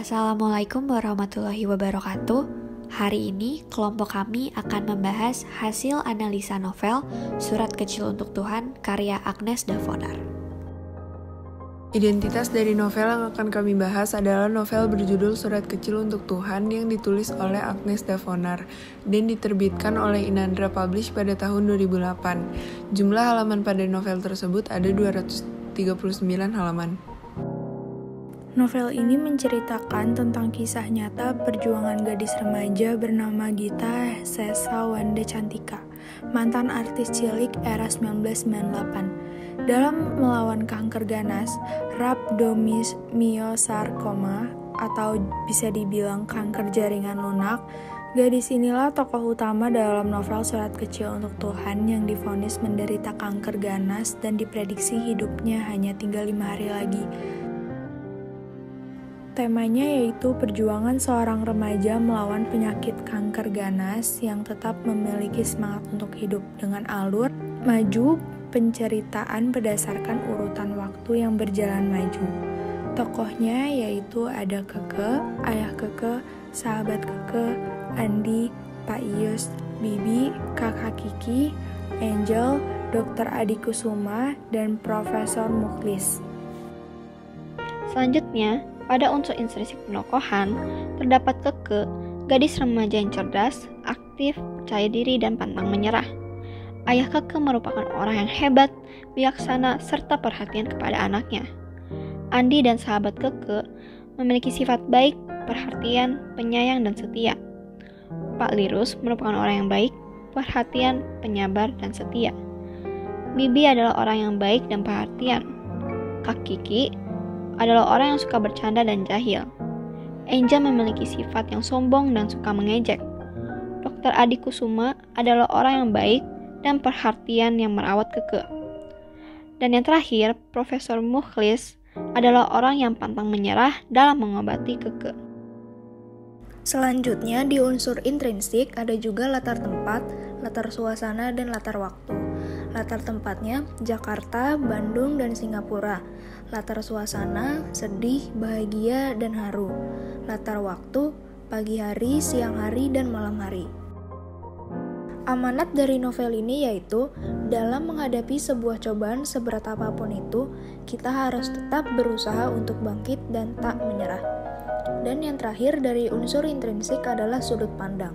Assalamualaikum warahmatullahi wabarakatuh. Hari ini kelompok kami akan membahas hasil analisa novel Surat Kecil untuk Tuhan karya Agnes Davonar. Identitas dari novel yang akan kami bahas adalah novel berjudul Surat Kecil untuk Tuhan yang ditulis oleh Agnes Davonar dan diterbitkan oleh Inandra Publish pada tahun 2008. Jumlah halaman pada novel tersebut ada 239 halaman. Novel ini menceritakan tentang kisah nyata perjuangan gadis remaja bernama Gita Sesa Wanda Cantika, mantan artis cilik era 1998. Dalam melawan kanker ganas, rhabdomyosarcoma atau bisa dibilang kanker jaringan lunak, gadis inilah tokoh utama dalam novel Surat Kecil untuk Tuhan yang divonis menderita kanker ganas dan diprediksi hidupnya hanya tinggal 5 hari lagi. Temanya yaitu perjuangan seorang remaja melawan penyakit kanker ganas yang tetap memiliki semangat untuk hidup dengan alur maju penceritaan berdasarkan urutan waktu yang berjalan maju. Tokohnya yaitu ada Keke, ayah Keke, sahabat Keke, Andi, Pak Ius, Bibi, kakak Kiki, Angel, Dr. Adi Kusuma, dan Profesor Mukhlis. Selanjutnya, pada unsur intrinsik penokohan, terdapat Keke, gadis remaja yang cerdas, aktif, percaya diri, dan pantang menyerah. Ayah Keke merupakan orang yang hebat, bijaksana, serta perhatian kepada anaknya. Andi dan sahabat Keke memiliki sifat baik, perhatian, penyayang, dan setia. Pak Lirus merupakan orang yang baik, perhatian, penyabar, dan setia. Bibi adalah orang yang baik dan perhatian. Kak Kiki adalah orang yang suka bercanda dan jahil. Angel memiliki sifat yang sombong dan suka mengejek. Dr. Adi Kusuma adalah orang yang baik dan perhatian yang merawat Keke. Dan yang terakhir, Profesor Mukhlis adalah orang yang pantang menyerah dalam mengobati Keke. Selanjutnya di unsur intrinsik ada juga latar tempat, latar suasana, dan latar waktu. Latar tempatnya Jakarta, Bandung, dan Singapura. Latar suasana sedih, bahagia, dan haru. Latar waktu pagi hari, siang hari, dan malam hari. Amanat dari novel ini yaitu dalam menghadapi sebuah cobaan seberat apapun itu, kita harus tetap berusaha untuk bangkit dan tak menyerah. Dan yang terakhir dari unsur intrinsik adalah sudut pandang.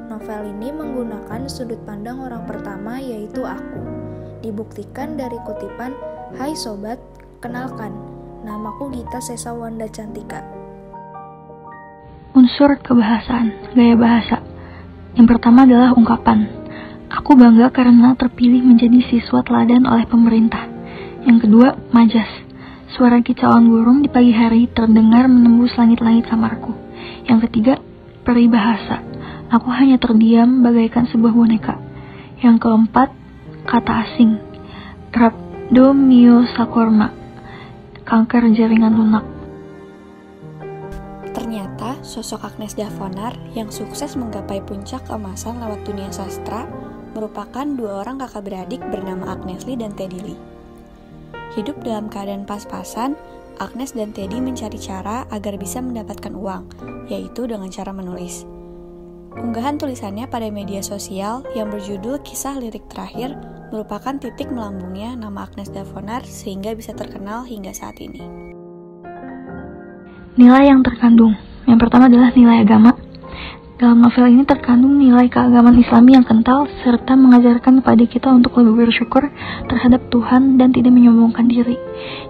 Novel ini menggunakan sudut pandang orang pertama yaitu aku. Dibuktikan dari kutipan, "Hai sobat, kenalkan, namaku Gita Sesa Wanda Cantika." Unsur kebahasaan, gaya bahasa. Yang pertama adalah ungkapan. Aku bangga karena terpilih menjadi siswa teladan oleh pemerintah. Yang kedua, majas. Suara kicauan burung di pagi hari terdengar menembus langit-langit kamarku. Yang ketiga, peribahasa. Aku hanya terdiam bagaikan sebuah boneka. Yang keempat, kata asing. Rhabdomyosarcoma, kanker jaringan lunak. Ternyata sosok Agnes Davonar yang sukses menggapai puncak keemasan lewat dunia sastra merupakan dua orang kakak beradik bernama Agnes Lee dan Teddy Lee. Hidup dalam keadaan pas-pasan, Agnes dan Teddy mencari cara agar bisa mendapatkan uang, yaitu dengan cara menulis. Unggahan tulisannya pada media sosial yang berjudul Kisah Lirik Terakhir merupakan titik melambungnya nama Agnes Davonar sehingga bisa terkenal hingga saat ini. Nilai yang terkandung. Yang pertama adalah nilai agama. Dalam novel ini terkandung nilai keagamaan Islami yang kental serta mengajarkan kepada kita untuk lebih bersyukur terhadap Tuhan dan tidak menyombongkan diri.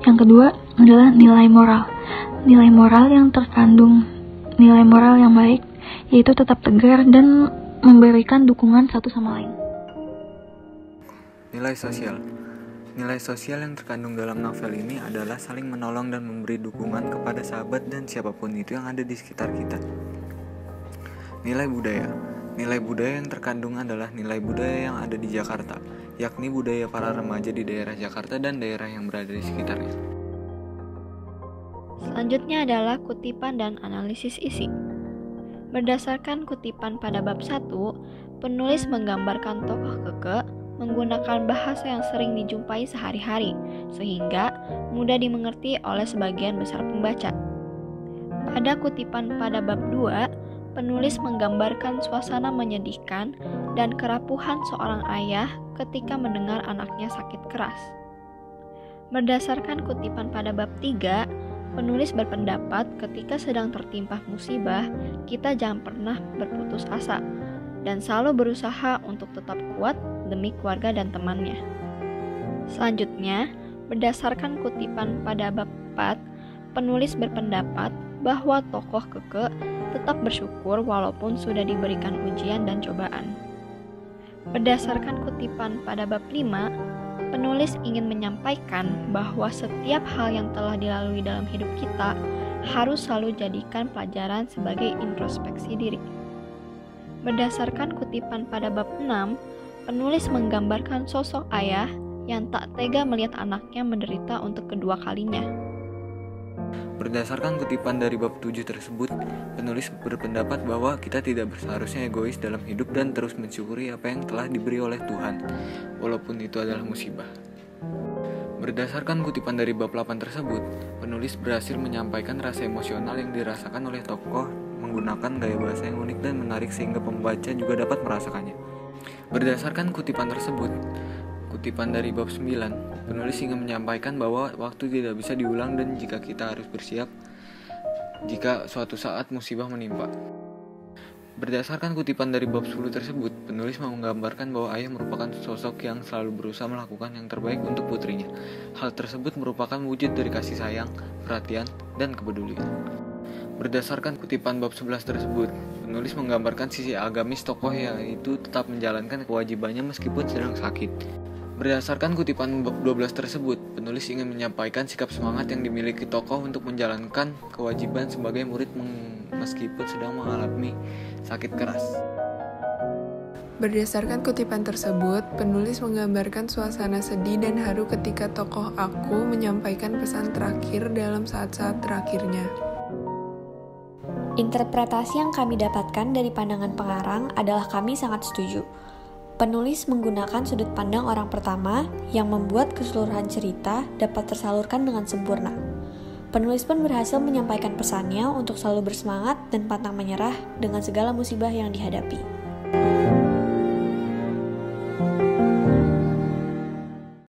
Yang kedua adalah nilai moral. Nilai moral yang terkandung nilai moral yang baik, yaitu tetap tegar dan memberikan dukungan satu sama lain. Nilai sosial. Nilai sosial yang terkandung dalam novel ini adalah saling menolong dan memberi dukungan kepada sahabat dan siapapun itu yang ada di sekitar kita. Nilai budaya. Nilai budaya yang terkandung adalah nilai budaya yang ada di Jakarta, yakni budaya para remaja di daerah Jakarta dan daerah yang berada di sekitarnya. Selanjutnya adalah kutipan dan analisis isi. Berdasarkan kutipan pada bab 1, penulis menggambarkan tokoh Keke menggunakan bahasa yang sering dijumpai sehari-hari, sehingga mudah dimengerti oleh sebagian besar pembaca. Pada kutipan pada bab 2, penulis menggambarkan suasana menyedihkan dan kerapuhan seorang ayah ketika mendengar anaknya sakit keras. Berdasarkan kutipan pada bab 3, penulis berpendapat ketika sedang tertimpa musibah, kita jangan pernah berputus asa dan selalu berusaha untuk tetap kuat demi keluarga dan temannya. Selanjutnya, berdasarkan kutipan pada bab 4, penulis berpendapat bahwa tokoh Keke tetap bersyukur walaupun sudah diberikan ujian dan cobaan. Berdasarkan kutipan pada bab 5, penulis ingin menyampaikan bahwa setiap hal yang telah dilalui dalam hidup kita harus selalu jadikan pelajaran sebagai introspeksi diri. Berdasarkan kutipan pada bab 6, penulis menggambarkan sosok ayah yang tak tega melihat anaknya menderita untuk kedua kalinya. Berdasarkan kutipan dari bab 7 tersebut, penulis berpendapat bahwa kita tidak seharusnya egois dalam hidup dan terus mensyukuri apa yang telah diberi oleh Tuhan, walaupun itu adalah musibah. Berdasarkan kutipan dari bab 8 tersebut, penulis berhasil menyampaikan rasa emosional yang dirasakan oleh tokoh menggunakan gaya bahasa yang unik dan menarik sehingga pembaca juga dapat merasakannya. Berdasarkan kutipan tersebut, kutipan dari bab 9, penulis ingin menyampaikan bahwa waktu tidak bisa diulang dan jika kita harus bersiap jika suatu saat musibah menimpa. Berdasarkan kutipan dari bab 10 tersebut, penulis menggambarkan bahwa ayah merupakan sosok yang selalu berusaha melakukan yang terbaik untuk putrinya. Hal tersebut merupakan wujud dari kasih sayang, perhatian, dan kepedulian. Berdasarkan kutipan bab 11 tersebut, penulis menggambarkan sisi agamis tokoh yaitu tetap menjalankan kewajibannya meskipun sedang sakit. Berdasarkan kutipan bab 12 tersebut, penulis ingin menyampaikan sikap semangat yang dimiliki tokoh untuk menjalankan kewajiban sebagai murid meskipun sedang mengalami sakit keras. Berdasarkan kutipan tersebut, penulis menggambarkan suasana sedih dan haru ketika tokoh Aku menyampaikan pesan terakhir dalam saat-saat terakhirnya. Interpretasi yang kami dapatkan dari pandangan pengarang adalah kami sangat setuju. Penulis menggunakan sudut pandang orang pertama yang membuat keseluruhan cerita dapat tersalurkan dengan sempurna. Penulis pun berhasil menyampaikan pesannya untuk selalu bersemangat dan pantang menyerah dengan segala musibah yang dihadapi.